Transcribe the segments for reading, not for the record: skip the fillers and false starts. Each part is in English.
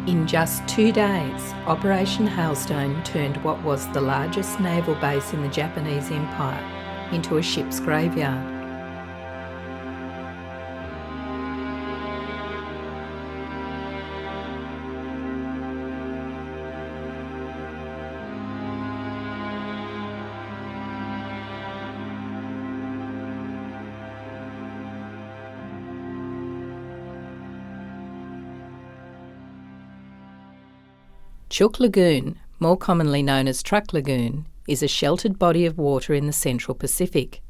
In just 2 days, Operation Hailstone turned what was the largest naval base in the Japanese Empire into a ship's graveyard. Truk Lagoon, more commonly known as Truk Lagoon, is a sheltered body of water in the central Pacific.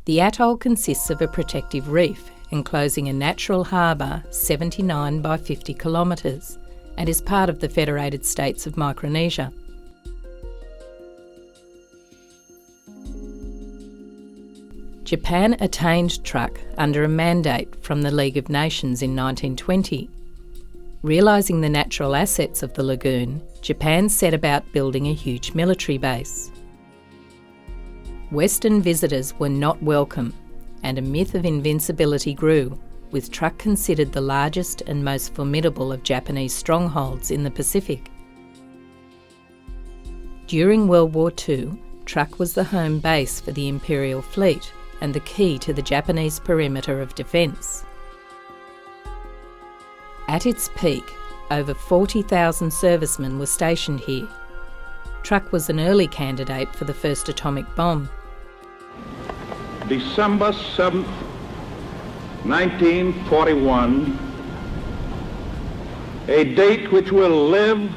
The atoll consists of a protective reef enclosing a natural harbour 79 by 50 kilometres and is part of the Federated States of Micronesia. Japan attained Truk under a mandate from the League of Nations in 1920. Realising the natural assets of the lagoon, Japan set about building a huge military base. Western visitors were not welcome, and a myth of invincibility grew, with Truk considered the largest and most formidable of Japanese strongholds in the Pacific. During World War II, Truk was the home base for the Imperial Fleet and the key to the Japanese perimeter of defence. At its peak, over 40,000 servicemen were stationed here. Truk was an early candidate for the first atomic bomb. December 7th, 1941, a date which will live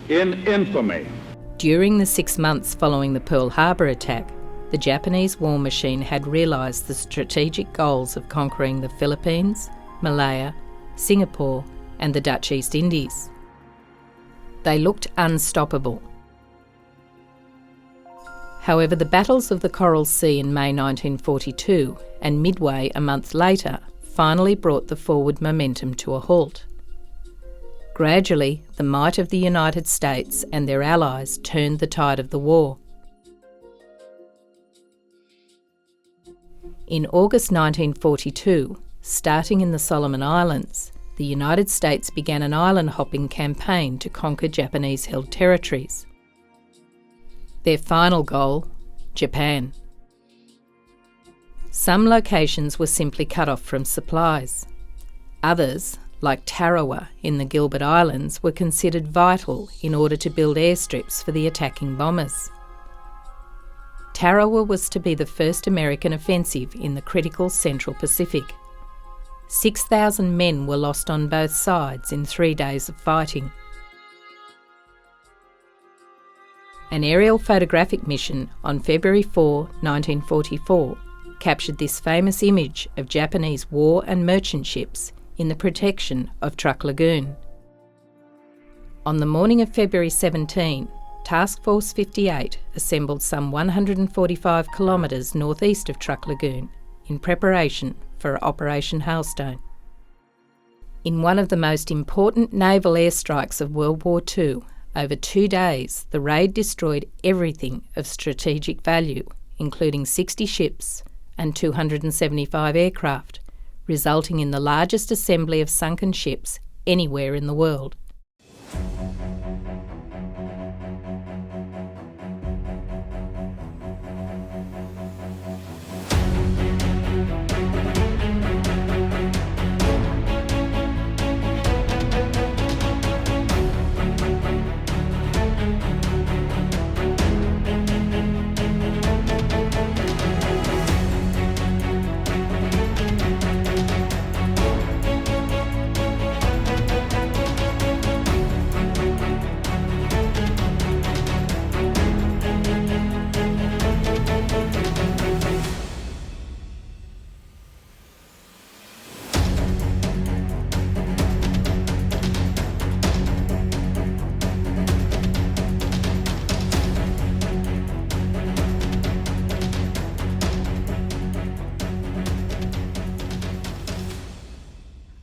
in infamy. During the 6 months following the Pearl Harbor attack, the Japanese war machine had realised the strategic goals of conquering the Philippines, Malaya, Singapore and the Dutch East Indies. They looked unstoppable. However, the battles of the Coral Sea in May 1942 and Midway a month later finally brought the forward momentum to a halt. Gradually, the might of the United States and their allies turned the tide of the war. In August 1942, starting in the Solomon Islands, the United States began an island-hopping campaign to conquer Japanese-held territories. Their final goal, Japan. Some locations were simply cut off from supplies. Others, like Tarawa in the Gilbert Islands, were considered vital in order to build airstrips for the attacking bombers. Tarawa was to be the first American offensive in the critical Central Pacific. 6,000 men were lost on both sides in 3 days of fighting. An aerial photographic mission on February 4, 1944, captured this famous image of Japanese war and merchant ships in the protection of Truk Lagoon. On the morning of February 17, Task Force 58 assembled some 145 kilometres northeast of Truk Lagoon in preparation for Operation Hailstone. In one of the most important naval airstrikes of World War II, over 2 days, the raid destroyed everything of strategic value, including 60 ships and 275 aircraft, resulting in the largest assembly of sunken ships anywhere in the world.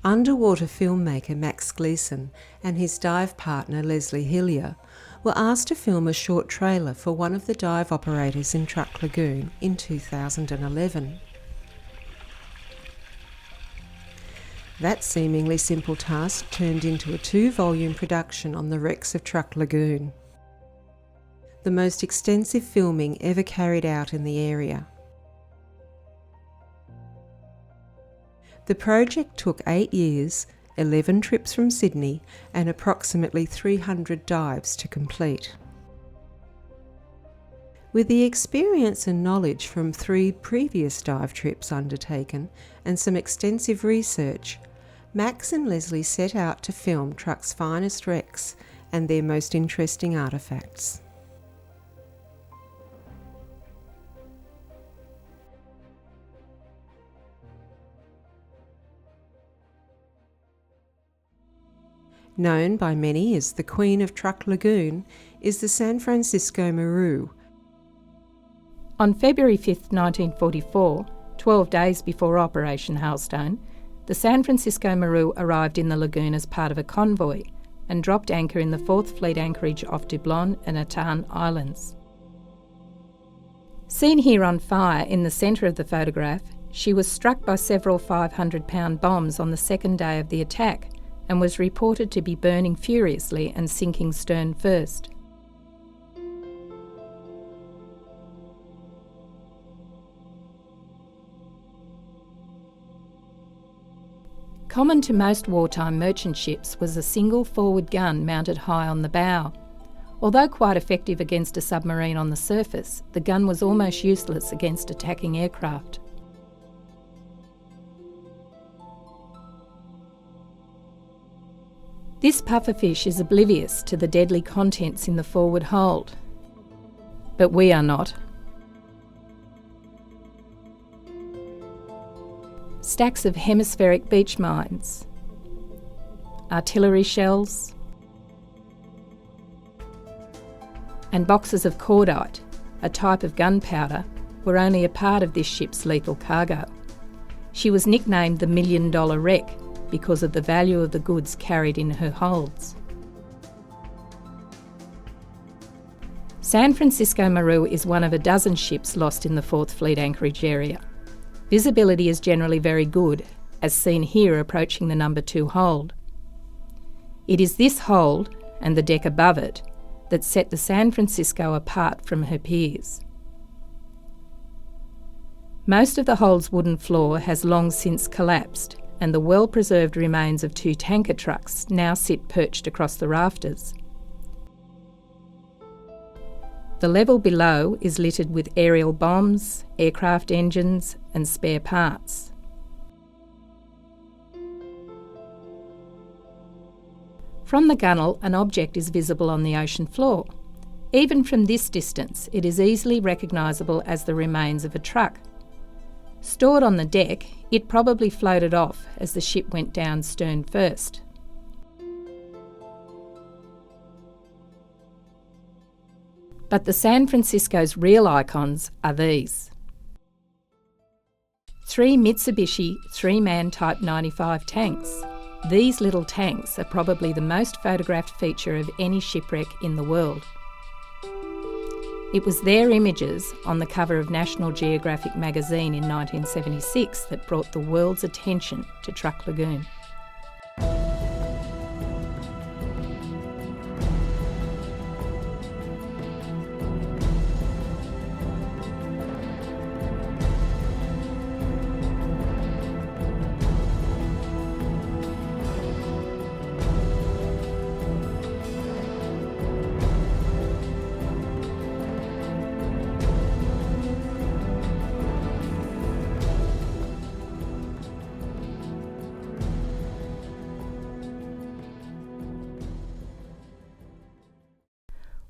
Underwater filmmaker Max Gleason and his dive partner Leslie Hillier were asked to film a short trailer for one of the dive operators in Truk Lagoon in 2011. That seemingly simple task turned into a 2-volume production on the wrecks of Truk Lagoon, the most extensive filming ever carried out in the area. The project took 8 years, 11 trips from Sydney, and approximately 300 dives to complete. With the experience and knowledge from 3 previous dive trips undertaken and some extensive research, Max and Leslie set out to film Truk's finest wrecks and their most interesting artefacts. Known by many as the Queen of Truk Lagoon is the San Francisco Maru. On February 5, 1944, 12 days before Operation Hailstone, the San Francisco Maru arrived in the lagoon as part of a convoy and dropped anchor in the 4th Fleet anchorage off Dublon and Atan Islands. Seen here on fire in the centre of the photograph, she was struck by several 500-pound bombs on the second day of the attack and was reported to be burning furiously and sinking stern first. Common to most wartime merchant ships was a single forward gun mounted high on the bow. Although quite effective against a submarine on the surface, the gun was almost useless against attacking aircraft. This pufferfish is oblivious to the deadly contents in the forward hold. But we are not. Stacks of hemispheric beach mines, artillery shells, and boxes of cordite, a type of gunpowder, were only a part of this ship's lethal cargo. She was nicknamed the $1 Million Wreck because of the value of the goods carried in her holds. San Francisco Maru is one of a dozen ships lost in the 4th Fleet anchorage area. Visibility is generally very good, as seen here approaching the number 2 hold. It is this hold, and the deck above it, that set the San Francisco apart from her peers. Most of the hold's wooden floor has long since collapsed, and the well-preserved remains of 2 tanker trucks now sit perched across the rafters. The level below is littered with aerial bombs, aircraft engines and spare parts. From the gunwale, an object is visible on the ocean floor. Even from this distance, it is easily recognisable as the remains of a truck. Stored on the deck, it probably floated off as the ship went down stern first. But the San Francisco's real icons are these. 3 Mitsubishi 3-man Type 95 tanks. These little tanks are probably the most photographed feature of any shipwreck in the world. It was their images on the cover of National Geographic magazine in 1976 that brought the world's attention to Truk Lagoon.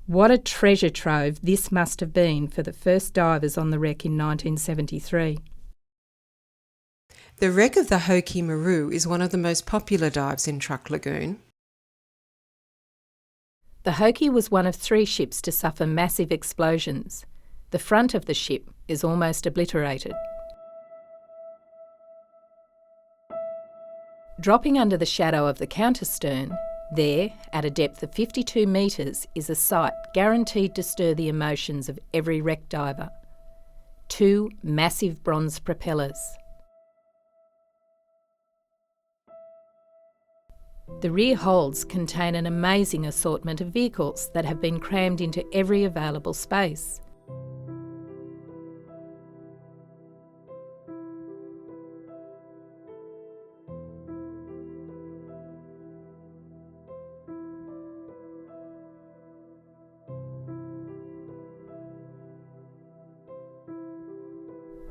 What a treasure trove this must have been for the first divers on the wreck in 1973. The wreck of the Hoki Maru is one of the most popular dives in Truk Lagoon. The Hoki was one of 3 ships to suffer massive explosions. The front of the ship is almost obliterated. Dropping under the shadow of the counterstern, there, at a depth of 52 metres, is a sight guaranteed to stir the emotions of every wreck diver. 2 massive bronze propellers. The rear holds contain an amazing assortment of vehicles that have been crammed into every available space.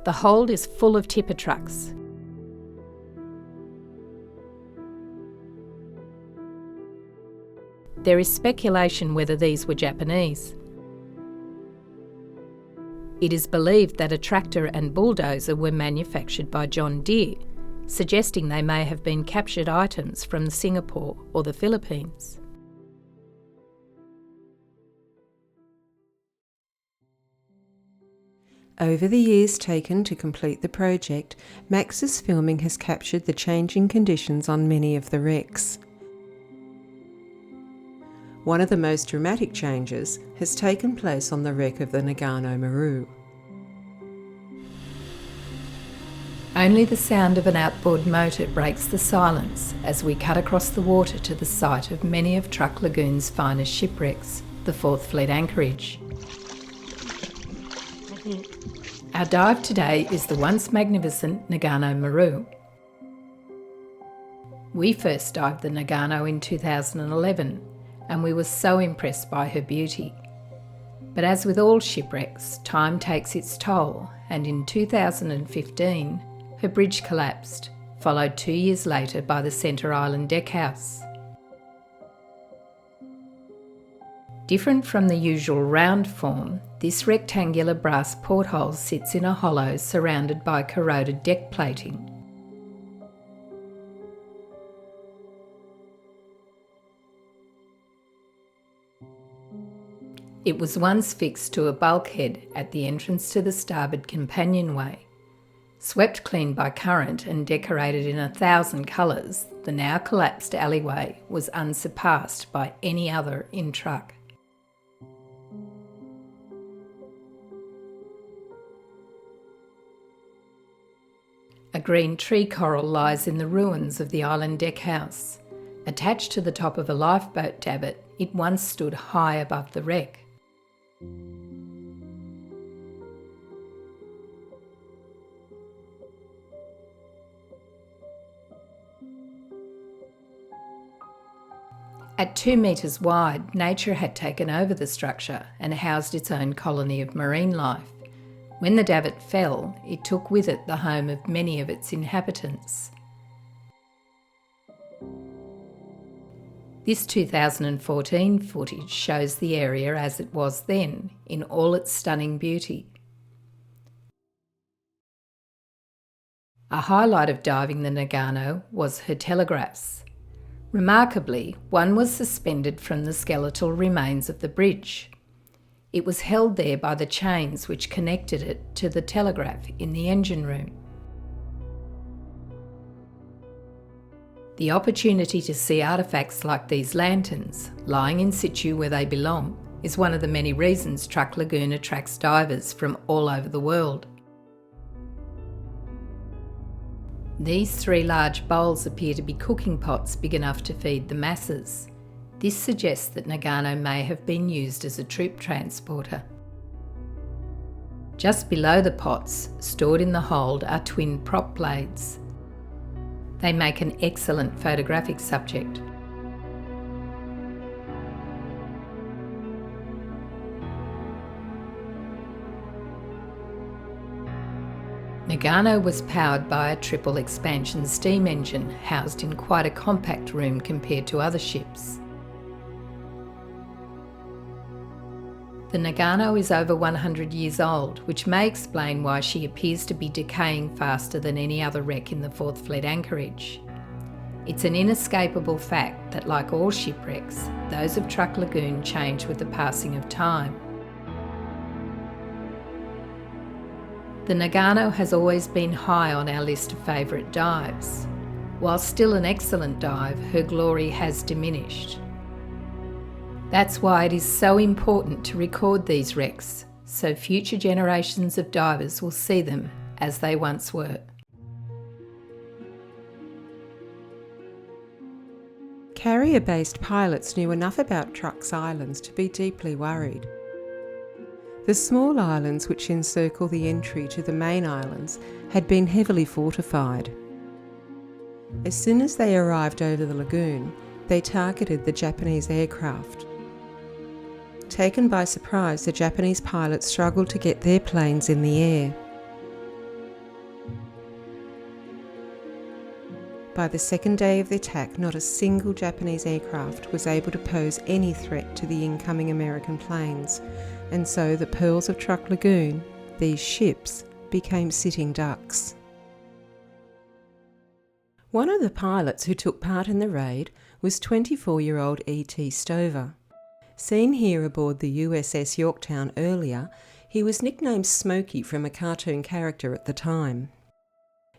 The hold is full of tipper trucks. There is speculation whether these were Japanese. It is believed that a tractor and bulldozer were manufactured by John Deere, suggesting they may have been captured items from Singapore or the Philippines. Over the years taken to complete the project, Max's filming has captured the changing conditions on many of the wrecks. One of the most dramatic changes has taken place on the wreck of the Taiho Maru. Only the sound of an outboard motor breaks the silence as we cut across the water to the site of many of Truk Lagoon's finest shipwrecks, the 4th Fleet anchorage. Our dive today is the once magnificent Taiho Maru. We first dived the Taiho in 2011, and we were so impressed by her beauty. But as with all shipwrecks, time takes its toll, and in 2015, her bridge collapsed, followed 2 years later by the Centre Island deckhouse. Different from the usual round form, this rectangular brass porthole sits in a hollow surrounded by corroded deck plating. It was once fixed to a bulkhead at the entrance to the starboard companionway. Swept clean by current and decorated in 1,000 colours, the now collapsed alleyway was unsurpassed by any other in Truk. A green tree coral lies in the ruins of the island deckhouse. Attached to the top of a lifeboat davit, it once stood high above the wreck. At 2 metres wide, nature had taken over the structure and housed its own colony of marine life. When the davit fell, it took with it the home of many of its inhabitants. This 2014 footage shows the area as it was then, in all its stunning beauty. A highlight of diving the Taiho was her telegraphs. Remarkably, one was suspended from the skeletal remains of the bridge. It was held there by the chains which connected it to the telegraph in the engine room. The opportunity to see artefacts like these lanterns, lying in situ where they belong, is one of the many reasons Truk Lagoon attracts divers from all over the world. These 3 large bowls appear to be cooking pots big enough to feed the masses. This suggests that Taiho may have been used as a troop transporter. Just below the pots, stored in the hold, are twin prop blades. They make an excellent photographic subject. Taiho was powered by a triple expansion steam engine housed in quite a compact room compared to other ships. The Taiho is over 100 years old, which may explain why she appears to be decaying faster than any other wreck in the 4th Fleet anchorage. It's an inescapable fact that, like all shipwrecks, those of Truk Lagoon change with the passing of time. The Taiho has always been high on our list of favourite dives. While still an excellent dive, her glory has diminished. That's why it is so important to record these wrecks, so future generations of divers will see them as they once were. Carrier-based pilots knew enough about Truk's islands to be deeply worried. The small islands which encircle the entry to the main islands had been heavily fortified. As soon as they arrived over the lagoon, they targeted the Japanese aircraft. Taken by surprise, the Japanese pilots struggled to get their planes in the air. By the second day of the attack, not a single Japanese aircraft was able to pose any threat to the incoming American planes, and so the pearls of Truk Lagoon, these ships, became sitting ducks. One of the pilots who took part in the raid was 24-year-old E.T. Stover. Seen here aboard the USS Yorktown earlier, he was nicknamed Smokey from a cartoon character at the time.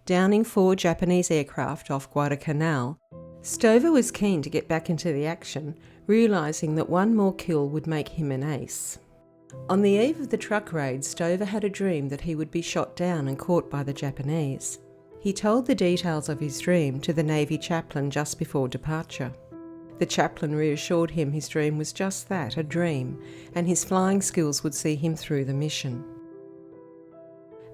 Downing 4 Japanese aircraft off Guadalcanal, Stover was keen to get back into the action, realising that one more kill would make him an ace. On the eve of the Truk raid, Stover had a dream that he would be shot down and caught by the Japanese. He told the details of his dream to the Navy chaplain just before departure. The chaplain reassured him his dream was just that, a dream, and his flying skills would see him through the mission.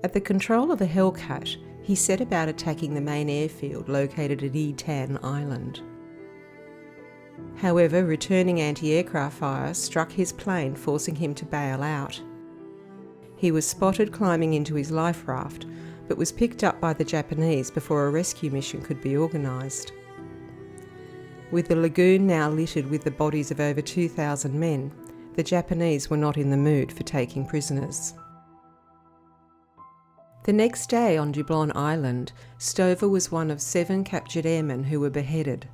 At the control of a Hellcat, he set about attacking the main airfield located at Etan Island. However, returning anti-aircraft fire struck his plane, forcing him to bail out. He was spotted climbing into his life raft, but was picked up by the Japanese before a rescue mission could be organised. With the lagoon now littered with the bodies of over 2,000 men, the Japanese were not in the mood for taking prisoners. The next day on Dublon Island, Stover was one of 7 captured airmen who were beheaded.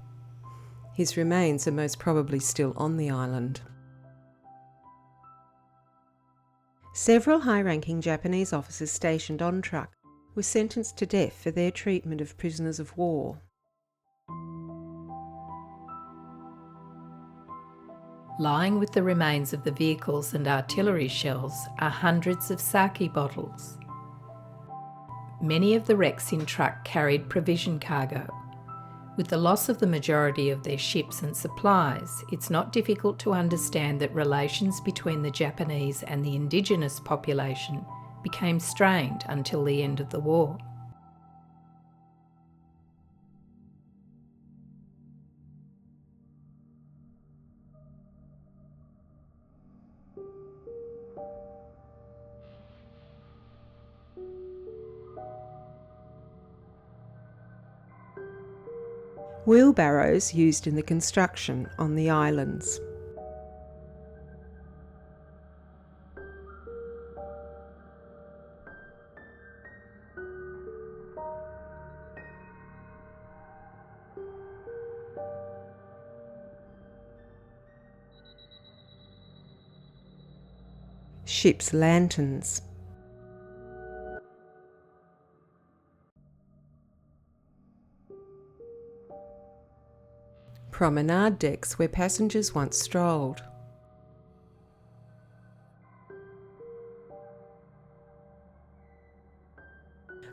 His remains are most probably still on the island. Several high-ranking Japanese officers stationed on Truk were sentenced to death for their treatment of prisoners of war. Lying with the remains of the vehicles and artillery shells are hundreds of sake bottles. Many of the wrecks in Truk carried provision cargo. With the loss of the majority of their ships and supplies, it's not difficult to understand that relations between the Japanese and the indigenous population became strained until the end of the war. Wheelbarrows used in the construction on the islands. Ship's lanterns. Promenade decks where passengers once strolled.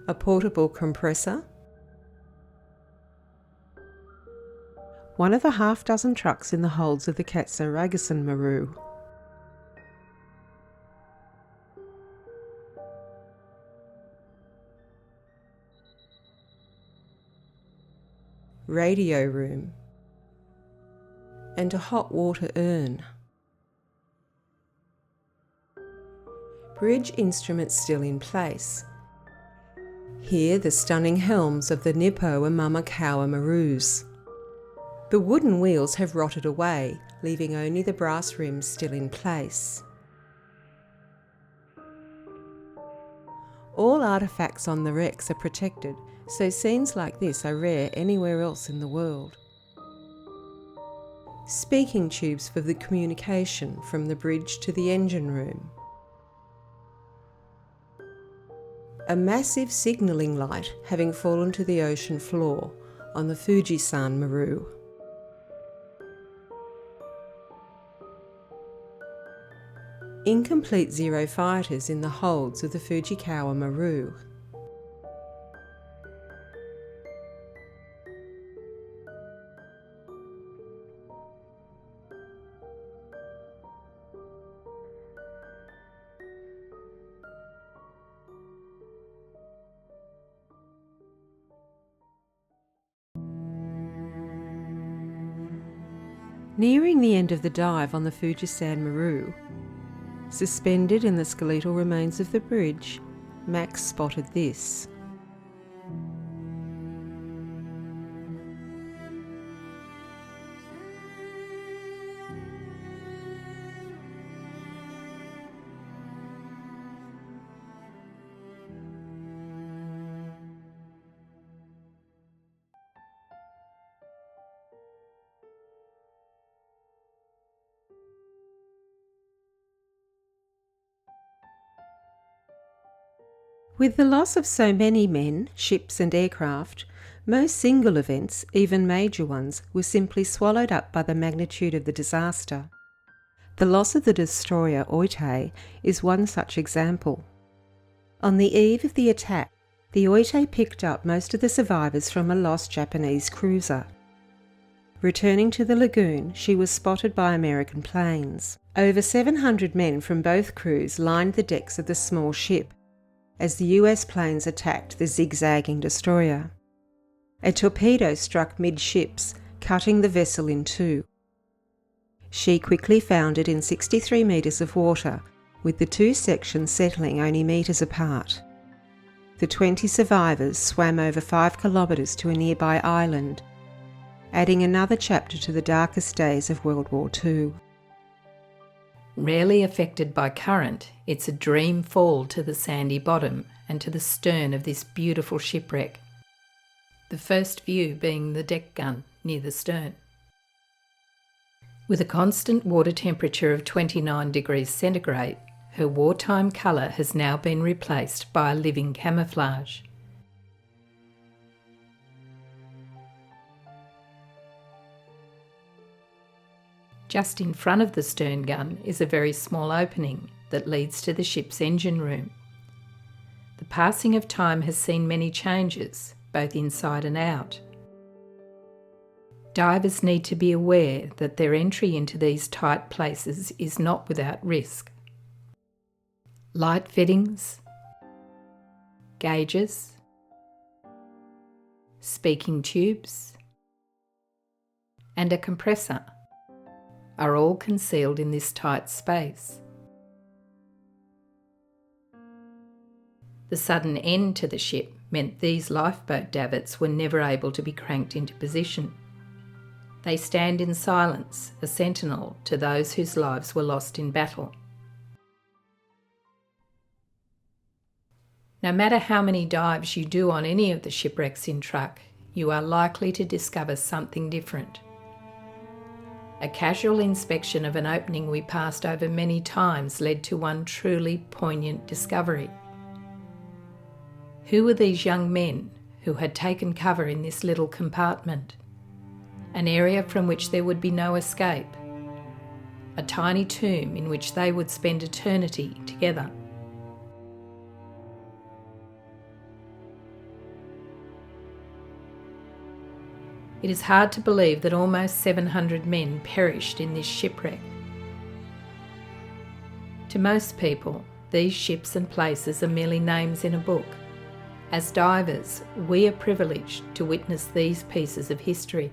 A portable compressor. One of a half-dozen trucks in the holds of the Klass Maru. Radio room. And a hot water urn. Bridge instruments still in place. Here the stunning helms of the Nippo and Mamakawa Marus. The wooden wheels have rotted away, leaving only the brass rims still in place. All artefacts on the wrecks are protected, so scenes like this are rare anywhere else in the world. Speaking tubes for the communication from the bridge to the engine room. A massive signalling light having fallen to the ocean floor on the Fujisan Maru. Incomplete Zero fighters in the holds of the Fujikawa Maru. Nearing the end of the dive on the Fujisan Maru, suspended in the skeletal remains of the bridge, Max spotted this. With the loss of so many men, ships and aircraft, most single events, even major ones, were simply swallowed up by the magnitude of the disaster. The loss of the destroyer Oite is one such example. On the eve of the attack, the Oite picked up most of the survivors from a lost Japanese cruiser. Returning to the lagoon, she was spotted by American planes. Over 700 men from both crews lined the decks of the small ship as the US planes attacked the zigzagging destroyer. A torpedo struck midships, cutting the vessel in two. She quickly foundered in 63 metres of water, with the two sections settling only metres apart. The 20 survivors swam over 5 kilometres to a nearby island, adding another chapter to the darkest days of World War II. Rarely affected by current, it's a dream fall to the sandy bottom and to the stern of this beautiful shipwreck, the first view being the deck gun near the stern. With a constant water temperature of 29 degrees centigrade, her wartime colour has now been replaced by a living camouflage. Just in front of the stern gun is a very small opening that leads to the ship's engine room. The passing of time has seen many changes, both inside and out. Divers need to be aware that their entry into these tight places is not without risk. Light fittings, gauges, speaking tubes, and a compressor are all concealed in this tight space. The sudden end to the ship meant these lifeboat davits were never able to be cranked into position. They stand in silence, a sentinel to those whose lives were lost in battle. No matter how many dives you do on any of the shipwrecks in Truk, you are likely to discover something different. A casual inspection of an opening we passed over many times led to one truly poignant discovery. Who were these young men who had taken cover in this little compartment? An area from which there would be no escape. A tiny tomb in which they would spend eternity together. It is hard to believe that almost 700 men perished in this shipwreck. To most people, these ships and places are merely names in a book. As divers, we are privileged to witness these pieces of history.